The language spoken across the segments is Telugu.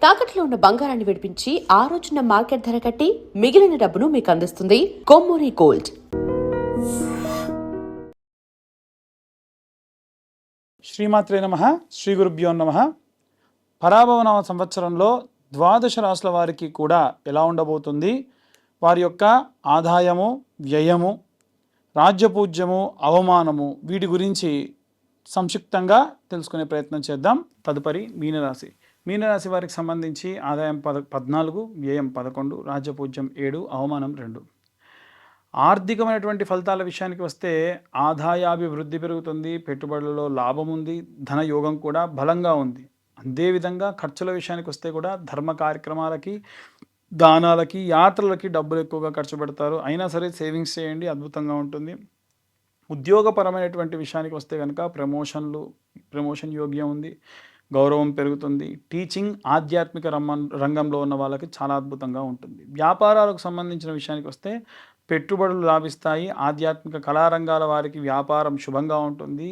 తాకట్లో ఉన్న బంగారాన్ని విడిపించి ఆ రోజున మార్కెట్ ధర కట్టి మిగిలిన డబ్బును మీకు అందిస్తుంది కొమ్మూరి గోల్డ్. శ్రీమాత్రే నమః. శ్రీ గురుభ్యో నమః. పరాభవనామ సంవత్సరంలో ద్వాదశ రాశుల వారికి కూడా ఎలా ఉండబోతుంది, వారి యొక్క ఆదాయము, వ్యయము, రాజ్యపూజ్యము, అవమానము, వీటి గురించి సంక్షిప్తంగా తెలుసుకునే ప్రయత్నం చేద్దాం. తదుపరి మీనరాశి. మీనరాశి వారికి సంబంధించి ఆదాయం 14, వ్యయం 11, రాజ్యపూజ్యం 7, అవమానం 2. ఆర్థికమైనటువంటి ఫలితాల విషయానికి వస్తే ఆదాయాభివృద్ధి పెరుగుతుంది, పెట్టుబడులలో లాభం ఉంది, ధన యోగం కూడా బలంగా ఉంది. అదేవిధంగా ఖర్చుల విషయానికి వస్తే కూడా ధర్మ కార్యక్రమాలకి, దానాలకి, యాత్రలకి డబ్బులు ఎక్కువగా ఖర్చు పెడతారు. అయినా సరే సేవింగ్స్ చేయండి, అద్భుతంగా ఉంటుంది. ఉద్యోగపరమైనటువంటి విషయానికి వస్తే కనుక ప్రమోషన్ యోగ్యం ఉంది, గౌరవం పెరుగుతుంది. టీచింగ్, ఆధ్యాత్మిక రంగంలో ఉన్న వాళ్ళకి చాలా అద్భుతంగా ఉంటుంది. వ్యాపారాలకు సంబంధించిన విషయానికి వస్తే పెట్టుబడులు లాభిస్తాయి. ఆధ్యాత్మిక కళారంగాల వారికి వ్యాపారం శుభంగా ఉంటుంది.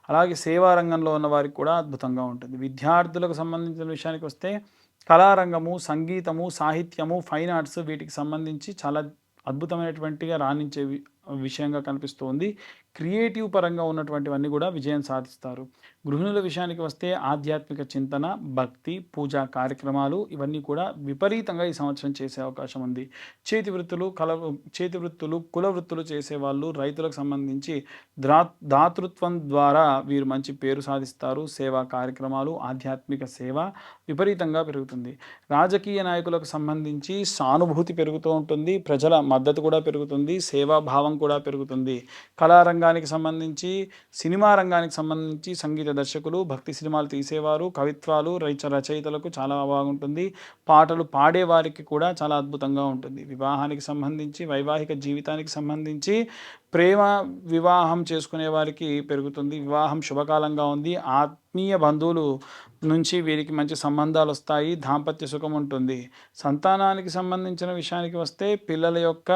అలాగే సేవా రంగంలో ఉన్న వారికి కూడా అద్భుతంగా ఉంటుంది. విద్యార్థులకు సంబంధించిన విషయానికి వస్తే కళారంగము, సంగీతము, సాహిత్యము, ఫైన్ ఆర్ట్స్ వీటికి సంబంధించి చాలా అద్భుతమైనటువంటిగా రాణించే విషయంగా కనిపిస్తుంది. క్రియేటివ్ పరంగా ఉన్నటువంటివన్నీ కూడా విజయం సాధిస్తారు. గృహిణుల విషయానికి వస్తే ఆధ్యాత్మిక చింతన, భక్తి, పూజా కార్యక్రమాలు ఇవన్నీ కూడా విపరీతంగా ఈ సంవత్సరం చేసే అవకాశం ఉంది. చేతి వృత్తులు, కుల వృత్తులు చేసేవాళ్ళు, రైతులకు సంబంధించి దాతృత్వం ద్వారా వీరు మంచి పేరు సాధిస్తారు. సేవా కార్యక్రమాలు, ఆధ్యాత్మిక సేవ విపరీతంగా పెరుగుతుంది. రాజకీయ నాయకులకు సంబంధించి సానుభూతి పెరుగుతూ ఉంటుంది, ప్రజల మద్దతు కూడా పెరుగుతుంది, సేవాభావం కూడా పెరుగుతుంది. కళారంగానికి సంబంధించి, సినిమా రంగానికి సంబంధించి సంగీత దర్శకులు, భక్తి సినిమాలు తీసేవారు, కవిత్వాలు, రచయితలకు చాలా బాగుంటుంది. పాటలు పాడేవారికి కూడా చాలా అద్భుతంగా ఉంటుంది. వివాహానికి సంబంధించి, వైవాహిక జీవితానికి సంబంధించి, ప్రేమ వివాహం చేసుకునే వారికి పెరుగుతుంది. వివాహం శుభకాలంగా ఉంది. ఆత్మీయ బంధువులు నుంచి వీరికి మంచి సంబంధాలు వస్తాయి. దాంపత్య సుఖం ఉంటుంది. సంతానానికి సంబంధించిన విషయానికి వస్తే పిల్లల యొక్క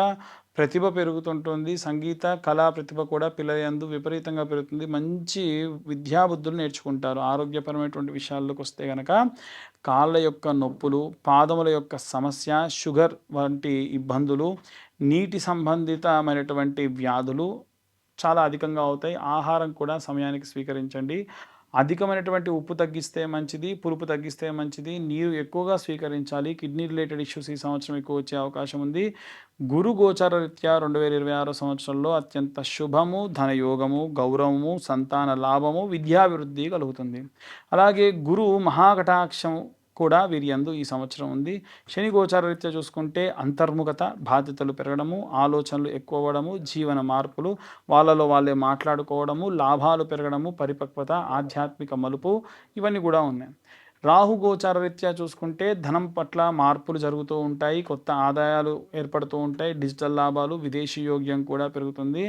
ప్రతిభ పెరుగుతుంటుంది. సంగీత కళా ప్రతిభ కూడా పిల్లల యందు విపరీతంగా పెరుగుతుంది. మంచి విద్యాబుద్ధులు నేర్చుకుంటారు. ఆరోగ్యపరమైనటువంటి విషయాల్లోకి వస్తే కనుక కాళ్ళ యొక్క నొప్పులు, పాదముల యొక్క సమస్య, షుగర్ వంటి ఇబ్బందులు, నీటి సంబంధితమైనటువంటి వ్యాధులు చాలా అధికంగా అవుతాయి. ఆహారం కూడా సమయానికి స్వీకరించండి. అధికమైనటువంటి ఉప్పు తగ్గిస్తే మంచిది, పులుపు తగ్గిస్తే మంచిది. నీరు ఎక్కువగా స్వీకరించాలి. కిడ్నీ రిలేటెడ్ ఇష్యూస్ ఈ సంవత్సరం ఎక్కువ వచ్చే అవకాశం ఉంది. గురు గోచార రీత్యా 2026 సంవత్సరంలో అత్యంత శుభము, ధనయోగము, గౌరవము, సంతాన లాభము, విద్యాభివృద్ధి కలుగుతుంది. అలాగే గురువు మహాకటాక్షం కూడా వీరి యందు ఈ సంవత్సరం ఉంది. శని గోచార రీత్యా చూసుకుంటే అంతర్ముఖత, బాధ్యతలు పెరగడము, ఆలోచనలు ఎక్కువ అవ్వడము, జీవన మార్పులు, వాళ్ళలో వాళ్ళే మాట్లాడుకోవడము, లాభాలు పెరగడము, పరిపక్వత, ఆధ్యాత్మిక మలుపు ఇవన్నీ కూడా ఉన్నాయి. రాహు గోచార రీత్యా చూసుకుంటే ధనం పట్ల మార్పులు జరుగుతూ ఉంటాయి, కొత్త ఆదాయాలు ఏర్పడుతూ ఉంటాయి, డిజిటల్ లాభాలు, విదేశీ యోగ్యం కూడా పెరుగుతుంది.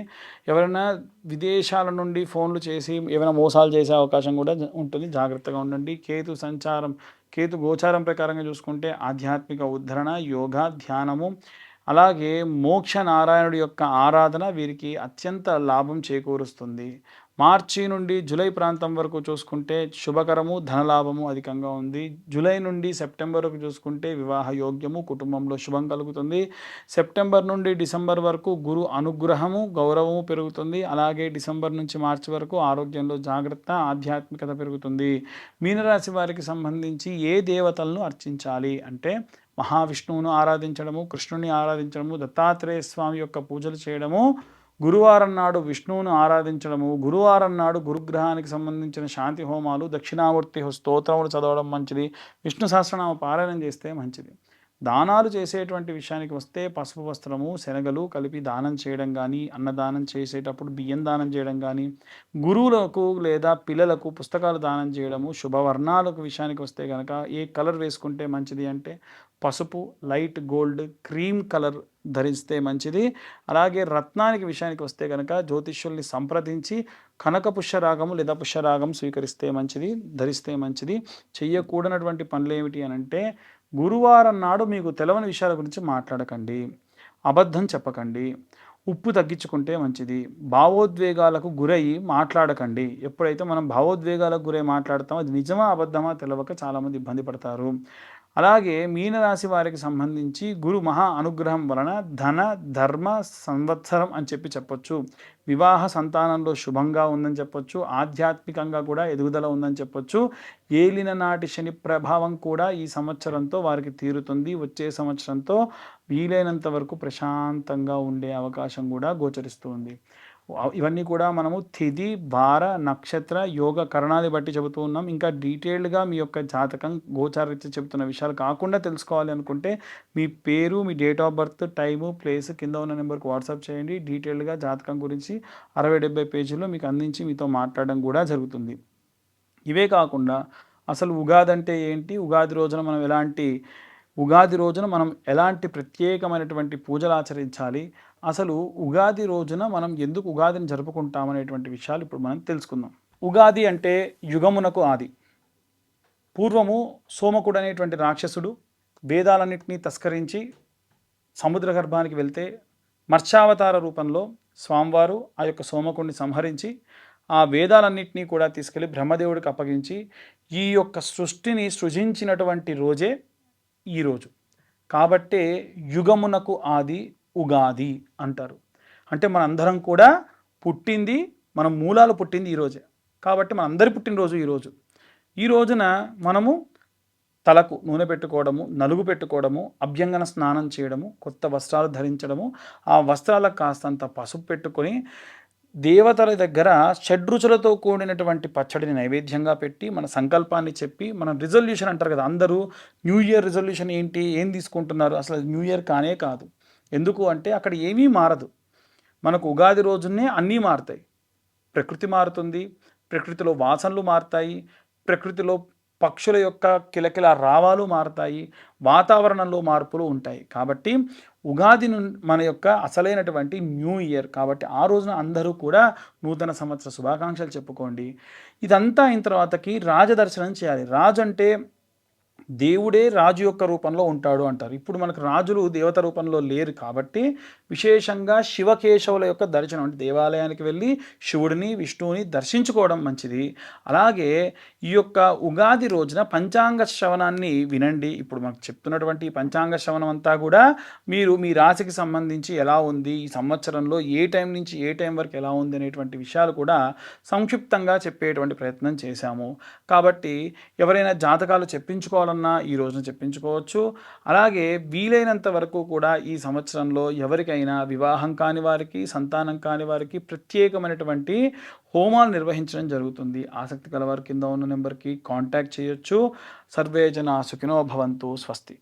ఎవరైనా విదేశాల నుండి ఫోన్లు చేసి ఏమైనా మోసాలు చేసే అవకాశం కూడా ఉంటుంది, జాగ్రత్తగా ఉండండి. కేతు గోచారం ప్రకారంగా చూసుకుంటే ఆధ్యాత్మిక ఉద్ధరణ, యోగా, ధ్యానము, అలాగే మోక్ష నారాయణుడి యొక్క ఆరాధన వీరికి అత్యంత లాభం చేకూరుస్తుంది. మార్చి నుండి జూలై ప్రాంతం వరకు చూసుకుంటే శుభకరము, ధనలాభము అధికంగా ఉంది. జూలై నుండి సెప్టెంబర్ వరకు చూసుకుంటే వివాహ యోగ్యము, కుటుంబంలో శుభం కలుగుతుంది. సెప్టెంబర్ నుండి డిసెంబర్ వరకు గురు అనుగ్రహము, గౌరవము పెరుగుతుంది. అలాగే డిసెంబర్ నుంచి మార్చి వరకు ఆరోగ్యంలో జాగ్రత్త, ఆధ్యాత్మికత పెరుగుతుంది. మీనరాశి వారికి సంబంధించి ఏ దేవతలను అర్చించాలి అంటే మహావిష్ణువును ఆరాధించడము, కృష్ణుని ఆరాధించడము, దత్తాత్రేయ స్వామి యొక్క పూజలు చేయడము, గురువారం నాడు విష్ణువును ఆరాధించడము, గురువారం నాడు గురుగ్రహానికి సంబంధించిన శాంతి హోమాలు, దక్షిణామూర్తి స్తోత్రములు చదవడం మంచిది. విష్ణు సహస్రనామ పారాయణం చేస్తే మంచిది. దానాలు చేసేటువంటి విషయానికి వస్తే పసుపు వస్త్రము, శనగలు కలిపి దానం చేయడం కానీ, అన్నదానం చేసేటప్పుడు బియ్యం దానం చేయడం కానీ, గురువులకు లేదా పిల్లలకు పుస్తకాలు దానం చేయడము, శుభవర్ణాలకు విషయానికి వస్తే కనుక ఏ కలర్ వేసుకుంటే మంచిది అంటే పసుపు, లైట్ గోల్డ్, క్రీమ్ కలర్ ధరిస్తే మంచిది. అలాగే రత్నానికి విషయానికి వస్తే కనుక జ్యోతిష్యుల్ని సంప్రదించి కనక పుష్యరాగము లేదా పుష్యరాగం స్వీకరిస్తే మంచిది, ధరిస్తే మంచిది. చెయ్యకూడనటువంటి పనులు ఏమిటి అని అంటే గురువారం నాడు మీకు తెలవని విషయాల గురించి మాట్లాడకండి, అబద్ధం చెప్పకండి, ఉప్పు తగ్గించుకుంటే మంచిది. భావోద్వేగాలకు గురయ్యి మాట్లాడకండి. ఎప్పుడైతే మనం భావోద్వేగాలకు గురై మాట్లాడతామో అది నిజమా అబద్ధమా తెలవక చాలామంది ఇబ్బంది పడతారు. అలాగే మీనరాశి వారికి సంబంధించి గురు మహా అనుగ్రహం వలన ధన ధర్మ సంవత్సరం అని చెప్పొచ్చు. వివాహ సంతానంలో శుభంగా ఉందని చెప్పొచ్చు. ఆధ్యాత్మికంగా కూడా ఎదుగుదల ఉందని చెప్పొచ్చు. ఏలిన నాటి శని ప్రభావం కూడా ఈ సంవత్సరంతో వారికి తీరుతుంది. వచ్చే సంవత్సరంతో వీలైనంత వరకు ప్రశాంతంగా ఉండే అవకాశం కూడా గోచరిస్తుంది. ఇవన్నీ కూడా మనము తిథి భార నక్షత్ర యోగ కరణాన్ని బట్టి చెబుతూ ఉన్నాం. ఇంకా డీటెయిల్డ్గా మీ యొక్క జాతకం గోచారరీత్యా చెబుతున్న విషయాలు కాకుండా తెలుసుకోవాలి అనుకుంటే మీ పేరు, మీ date of birth, time, place కింద ఉన్న నెంబర్కి వాట్సాప్ చేయండి. డీటెయిల్డ్గా జాతకం గురించి 60-70 పేజీల్లో మీకు అందించి మీతో మాట్లాడడం కూడా జరుగుతుంది. ఇవే కాకుండా అసలు ఉగాది అంటే ఏంటి, ఉగాది రోజున మనం ఎలాంటి ప్రత్యేకమైనటువంటి పూజలు ఆచరించాలి, అసలు ఉగాది రోజున మనం ఎందుకు ఉగాదిని జరుపుకుంటామనేటువంటి విషయాలు ఇప్పుడు మనం తెలుసుకుందాం. ఉగాది అంటే యుగమునకు ఆది. పూర్వము సోమకుడు అనేటువంటి రాక్షసుడు వేదాలన్నింటినీ తస్కరించి సముద్ర గర్భానికి వెళ్తే మత్స్యావతార రూపంలో స్వామివారు ఆ యొక్క సోమకుడిని సంహరించి ఆ వేదాలన్నింటినీ కూడా తీసుకెళ్ళి బ్రహ్మదేవుడికి అప్పగించి ఈ యొక్క సృష్టిని సృజించినటువంటి రోజే ఈరోజు. కాబట్టే యుగమునకు ఆది ఉగాది అంటారు. అంటే మనందరం కూడా పుట్టింది, మన మూలాలు పుట్టింది ఈరోజే. కాబట్టి మనందరి పుట్టినరోజు ఈరోజు. ఈ రోజున మనము తలకు నూనె పెట్టుకోవడము, నలుగు పెట్టుకోవడము, అభ్యంగన స్నానం చేయడము, కొత్త వస్త్రాలు ధరించడము, ఆ వస్త్రాలకు కాస్తంత పసుపు పెట్టుకొని దేవతల దగ్గర షడ్రుచులతో కూడినటువంటి పచ్చడిని నైవేద్యంగా పెట్టి మన సంకల్పాన్ని చెప్పి మనం రిజల్యూషన్ అంటారు కదా, అందరూ న్యూ ఇయర్ రిజల్యూషన్ ఏంటి, ఏం తీసుకుంటున్నారు, అసలు న్యూ ఇయర్ కానే కాదు. ఎందుకు అంటే అక్కడ ఏమీ మారదు. మనకు ఉగాది రోజునే అన్నీ మారుతాయి. ప్రకృతి మారుతుంది, ప్రకృతిలో వాసనలు మారుతాయి, ప్రకృతిలో పక్షుల యొక్క కిలకిల రావాలు మారుతాయి, వాతావరణంలో మార్పులు ఉంటాయి. కాబట్టి ఉగాది మన యొక్క అసలైనటువంటి న్యూ ఇయర్. కాబట్టి ఆ రోజున అందరూ కూడా నూతన సంవత్సర శుభాకాంక్షలు చెప్పుకోండి. ఇదంతా అయిన తర్వాతకి రాజదర్శనం చేయాలి. రాజు అంటే దేవుడే రాజు యొక్క రూపంలో ఉంటాడు అంటారు. ఇప్పుడు మనకు రాజులు దేవత రూపంలో లేరు కాబట్టి విశేషంగా శివకేశవుల యొక్క దర్శనం, అంటే దేవాలయానికి వెళ్ళి శివుడిని విష్ణువుని దర్శించుకోవడం మంచిది. అలాగే ఈ యొక్క ఉగాది రోజున పంచాంగ శ్రవణాన్ని వినండి. ఇప్పుడు మనకు చెప్తున్నటువంటి పంచాంగ శ్రవణం అంతా కూడా మీరు మీ రాశికి సంబంధించి ఎలా ఉంది, ఈ సంవత్సరంలో ఏ టైం నుంచి ఏ టైం వరకు ఎలా ఉంది అనేటువంటి విషయాలు కూడా సంక్షిప్తంగా చెప్పేటువంటి ప్రయత్నం చేశాము. కాబట్టి ఎవరైనా జాతకాలు చెప్పించుకోవాలన్నా ఈ రోజున చెప్పించుకోవచ్చు. అలాగే వీలైనంత వరకు కూడా ఈ సంవత్సరంలో ఎవరికైనా వివాహం కాని వారికి, సంతానం కాని వారికి ప్రత్యేకమైనటువంటి హోమాలు నిర్వహించడం జరుగుతుంది. ఆసక్తి కలవారు కింద ఉన్న నెంబర్కి కాంటాక్ట్ చేయొచ్చు. సర్వే జనా సుఖినో భవంతు. స్వస్తి.